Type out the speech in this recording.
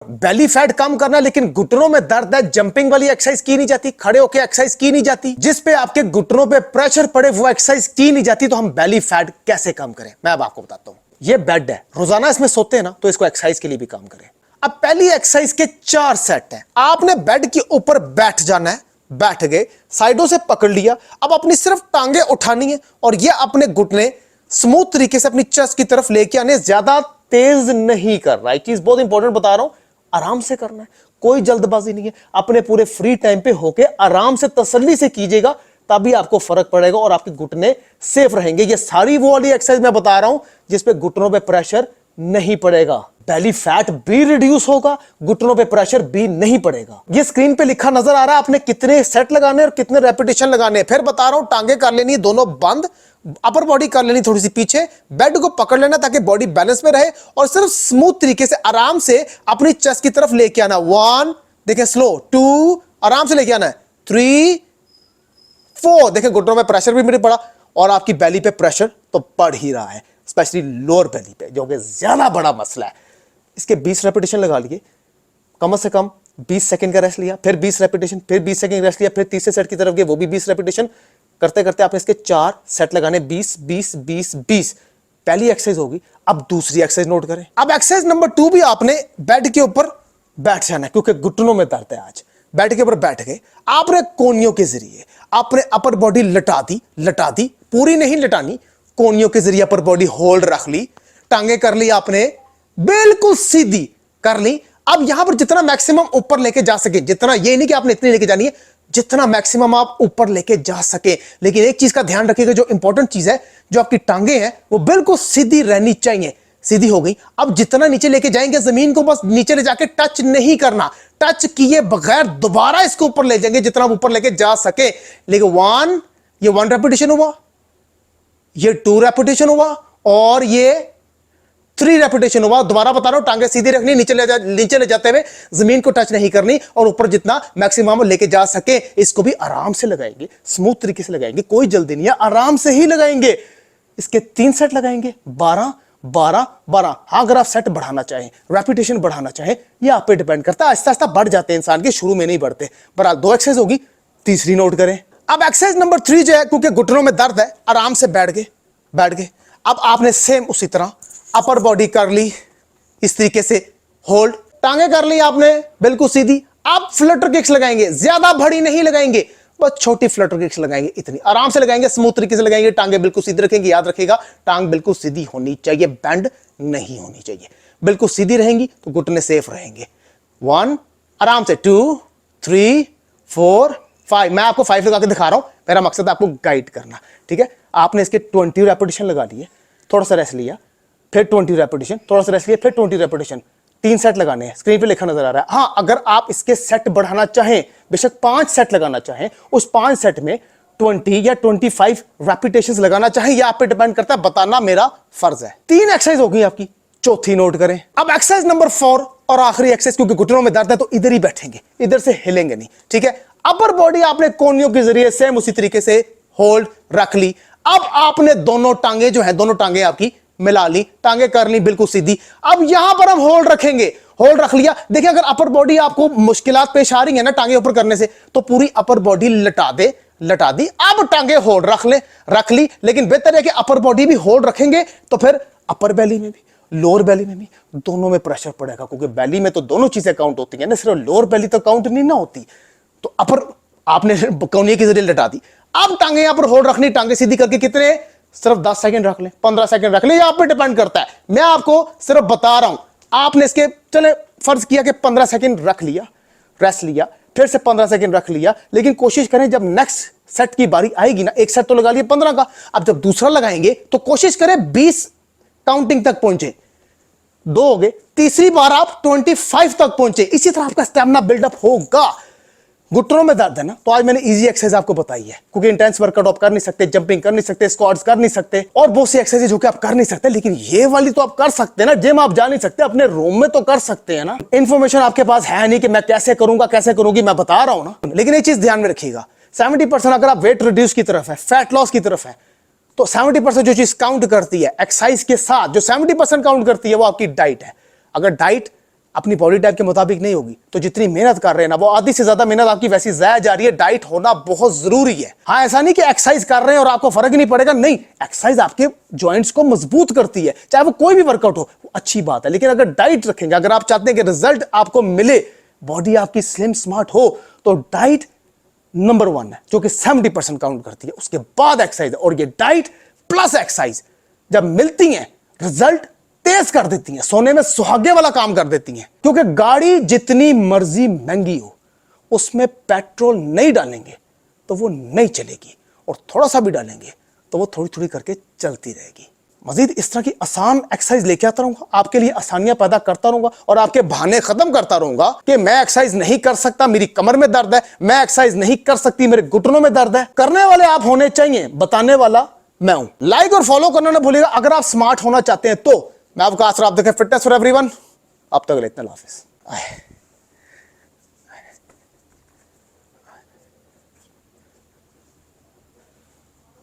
Belly fat कम करना, लेकिन घुटनों में दर्द है, जंपिंग वाली एक्सरसाइज की नहीं जाती, खड़े होकर एक्सरसाइज की नहीं जाती, जिस पे आपके घुटनों पे प्रेशर पड़े वो एक्सरसाइज की नहीं जाती, तो हम बेली फैट कैसे कम करें? मैं अब आपको बताता हूं। ये बेड है, रोजाना इसमें सोते हैं ना, तो इसको एक्सरसाइज के लिए भी काम करें। अब पहली एक्सरसाइज के 4 सेट है। आपने बेड के ऊपर बैठ जाना है, बैठ गए, साइडों से पकड़ लिया, अब अपनी सिर्फ टांगे उठानी है और ये अपने घुटने स्मूथ तरीके से अपनी चेस्ट की तरफ लेके आने, ज्यादा तेज नहीं कर रहा है, चीज बहुत इंपॉर्टेंट बता रहा हूं, आराम से करना है, कोई जल्दबाजी नहीं है, अपने पूरे फ्री टाइम पे होके आराम से तसल्ली से कीजिएगा, तभी आपको फर्क पड़ेगा और आपके घुटने सेफ रहेंगे। ये सारी वो वाली एक्सरसाइज मैं बता रहा हूं जिसपे घुटनों पे प्रेशर नहीं पड़ेगा, बेली फैट भी रिड्यूस होगा, घुटनों पे प्रेशर भी नहीं पड़ेगा। ये स्क्रीन पे लिखा नजर आ रहा है, आपने कितने सेट लगाने और कितने रेपिटेशन लगाने। फिर बता रहा हूं, टांगे कर लेनी दोनों बंद, अपर बॉडी कर लेनी थोड़ी सी पीछे, बेड को पकड़ लेना ताकि बॉडी बैलेंस में रहे और सिर्फ स्मूथ तरीके से आराम से अपनी चेस्ट की तरफ लेके आना। 1 देखें स्लो, 2 आराम से लेके आना है, 3 4 देखें घुटनों में प्रेशर भी नहीं पड़ा और आपकी बेली पे प्रेशर तो पड़ ही रहा है, स्पेशली लोअर बेली पे, जो कि ज्यादा बड़ा मसला है। इसके 20 रेपिटेशन लगा लिए, कम से कम 20 सेकंड का रेस्ट लिया, फिर 20 रेपिटेशन, फिर 20 सेकंड रेस्ट लिया, फिर तीसरे सेट की तरफ गए, वो भी 20 रेपिटेशन करते करते आपने इसके 4 सेट लगाने, 20 20 20 20। पहली एक्सरसाइज होगी। अब दूसरी एक्सरसाइज नोट करें। अब एक्सरसाइज नंबर 2 भी आपने बेड के ऊपर बैठ जाना है, क्योंकि घुटनों में दर्द है। आज बेड के ऊपर बैठ गए, आपने कोनियों के जरिए आपने अपर बॉडी लटा दी, पूरी नहीं लटानी, कोनियों के जरिए अपर बॉडी होल्ड रख ली, टांगे कर ली आपने बिल्कुल सीधी कर ली। अब यहां पर जितना मैक्सिमम ऊपर लेके जा सके, जितना, ये नहीं कि आपने इतनी लेके जानी है, जितना मैक्सिमम आप ऊपर लेके जा सके। लेकिन एक चीज का ध्यान रखिएगा, जो इंपॉर्टेंट चीज है, जो आपकी टांगे हैं वो बिल्कुल सीधी रहनी चाहिए। सीधी हो गई। अब जितना नीचे लेके जाएंगे, जमीन को बस नीचे ले जाके टच नहीं करना, टच किए बगैर दोबारा इसको ऊपर ले जाएंगे जितना ऊपर लेके जा सके। लेकिन ये 1 रेपिटेशन हुआ, ये 2 रेपिटेशन हुआ और ये 3 रेपिटेशन हुआ। दोबारा बता रहा हूं, टांगे सीधी रखनी, नीचे ले जाते हुए जमीन को टच नहीं करनी और ऊपर जितना मैक्सिमम लेके जा सके। इसको भी आराम से लगाएंगे, स्मूथ तरीके से लगाएंगे, कोई जल्दी नहीं है, आराम से ही लगाएंगे। इसके 3 सेट लगाएंगे, 12 12 12। हाँ, अगर आप सेट बढ़ाना चाहें, रेपिटेशन बढ़ाना चाहें, ये आप पे डिपेंड करता है, आहिस्ता आहिस्ता बढ़ जाते हैं इंसान के, शुरू में नहीं बढ़ते। बहरहाल 2 एक्सरसाइज होगी, तीसरी नोट करें। अब एक्सरसाइज नंबर 3 जो है, क्योंकि घुटनों में दर्द है, आराम से बैठ गए। अब आपने सेम उसी तरह अपर बॉडी कर ली, इस तरीके से होल्ड, टांगे कर ली आपने बिल्कुल सीधी। आप फ्लटर किक्स लगाएंगे, ज्यादा बड़ी नहीं लगाएंगे, बस छोटी फ्लटर किक्स लगाएंगे, इतनी आराम से लगाएंगे, स्मूथ तरीके से लगाएंगे, टांगे बिल्कुल सीधी रखेंगे। याद रखिएगा, टांग बिल्कुल सीधी होनी चाहिए, बेंड नहीं होनी चाहिए। बिल्कुल सीधी रहेंगी तो घुटने सेफ रहेंगे। 1 आराम से, 2 3 4 5। मैं आपको 5 लगा के दिखा रहा हूं, मेरा मकसद है आपको गाइड करना, ठीक है। आपने इसके 20 रेपिटेशन लगा लिए, थोड़ा सा रेस्ट लिया, फिर 20 रेपिटेशन, थोड़ा सा रेस्ट लिया, फिर 20 रेपिटेशन। 3 सेट लगाने हैं, स्क्रीन पे लिखा नजर आ रहा है। हाँ, अगर आप इसके सेट बढ़ाना चाहें, बेशक 5 सेट लगाना चाहें, उस 5 सेट में 20 या 25 रेपिटेशंस लगाना चाहें, यह आप पे डिपेंड करता है, बताना मेरा फर्ज है। 3 एक्सरसाइज हो गई आपकी, चौथी नोट करें। अब एक्सरसाइज नंबर 4 और आखिरी एक्सरसाइज, क्योंकि घुटनों में दर्द है तो इधर ही बैठेंगे, इधर से हिलेंगे नहीं, ठीक है। अपर बॉडी आपने कोनियों के जरिए सेम उसी तरीके से होल्ड रख ली। अब आपने दोनों टांगे जो है, दोनों टांगे आपकी मिला ली, टांगे कर ली बिल्कुल सीधी। अब यहां पर हम होल्ड रखेंगे, होल्ड रख लिया। देखिए, अगर अपर बॉडी आपको मुश्किलात पेश आ रही है ना टांगे ऊपर करने से, तो पूरी अपर बॉडी लटा दी। अब टांगे होल्ड रख ली। लेकिन बेहतर है कि अपर बॉडी भी होल्ड रखेंगे, तो फिर अपर बेली में भी लोअर बेली में भी दोनों में प्रेशर पड़ेगा, क्योंकि बेली में तो दोनों चीजें काउंट होती है ना, सिर्फ लोअर बेली तो काउंट नहीं ना होती। तो अपर आपने कोनिए के जरिए लटा दी। अब टांगे यहां पर होल्ड रखनी, टांगे सीधी करके कितने, सिर्फ 10 सेकंड रख ले, 15 सेकंड रख ले, ये आप पे डिपेंड करता है। मैं आपको सिर्फ बता रहा हूं। आपने इसके चले फर्ज किया कि 15 सेकंड रख लिया, रेस्ट लिया, फिर से 15 सेकंड रख लिया। लेकिन कोशिश करें जब नेक्स्ट सेट की बारी आएगी ना, एक सेट तो लगा लिया 15 का, अब जब दूसरा लगाएंगे तो कोशिश करें 20 काउंटिंग तक पहुंचे, 2 हो गए, तीसरी बार आप 25 तक पहुंचे। इसी तरह आपका स्टेमिना बिल्डअप होगा। घुटनों में दर्द है ना, तो आज मैंने इजी एक्सरसाइज आपको बताई है, क्योंकि इंटेंस वर्कआउट आप कर नहीं सकते, जंपिंग कर नहीं सकते, स्क्वाट्स कर नहीं सकते, और बहुत सी एक्सरसाइज जो कि आप कर नहीं सकते, लेकिन ये वाली तो आप कर सकते हैं ना। जिम आप जा नहीं सकते, अपने रूम में तो कर सकते हैं ना। इंफॉर्मेशन आपके पास है नहीं कि मैं कैसे करूंगा, कैसे करूंगी, मैं बता रहा हूं ना। लेकिन एक चीज ध्यान में रखिएगा, 70% अगर आप वेट रिड्यूस की तरफ है, फैट लॉस की तरफ है, तो 70% जो चीज काउंट करती है एक्सरसाइज के साथ, जो 70% काउंट करती है वो आपकी डाइट है। अगर डाइट अपनी बॉडी टाइप के मुताबिक नहीं होगी तो जितनी मेहनत कर रहे हैं ना वो आधी से ज्यादा मेहनत आपकी वैसी जाया जा रही है। डाइट होना बहुत जरूरी है। हाँ, ऐसा नहीं कि एक्सरसाइज कर रहे हैं और आपको फर्क नहीं पड़ेगा, नहीं, एक्सरसाइज आपके जॉइंट्स को मजबूत करती है, चाहे वो कोई भी वर्कआउट हो, वो अच्छी बात है। लेकिन अगर डाइट रखेंगे, अगर आप चाहते हैं कि रिजल्ट आपको मिले, बॉडी आपकी स्लिम स्मार्ट हो, तो डाइट नंबर 1 है जो कि 70% काउंट करती है। उसके बाद एक्सरसाइज, और ये डाइट प्लस एक्सरसाइज जब मिलती हैं रिजल्ट तेज कर देती हैं, सोने में सुहागे वाला काम कर देती हैं। क्योंकि गाड़ी जितनी मर्जी महंगी हो, उसमें पेट्रोल नहीं डालेंगे तो वो नहीं चलेगी, और थोड़ा सा भी डालेंगे तो वो थोड़ी थोड़ी करके चलती रहेगी। मजीद इस तरह की आसान एक्सरसाइज लेके आता रहूंगा, आपके लिए आसानियां पैदा करता रहूंगा और आपके बहाने खत्म करता रहूंगा कि मैं एक्सरसाइज नहीं कर सकता, मेरी कमर में दर्द है, मैं एक्सरसाइज नहीं कर सकती, मेरे घुटनों में दर्द है। करने वाले आप होने चाहिए, बताने वाला मैं हूं। लाइक और फॉलो करना ना भूलिएगा अगर आप स्मार्ट होना चाहते हैं तो। मैं आपका आसरा, आप देखें फिटनेस फॉर एवरीवन। अब तक इतना हाफिज।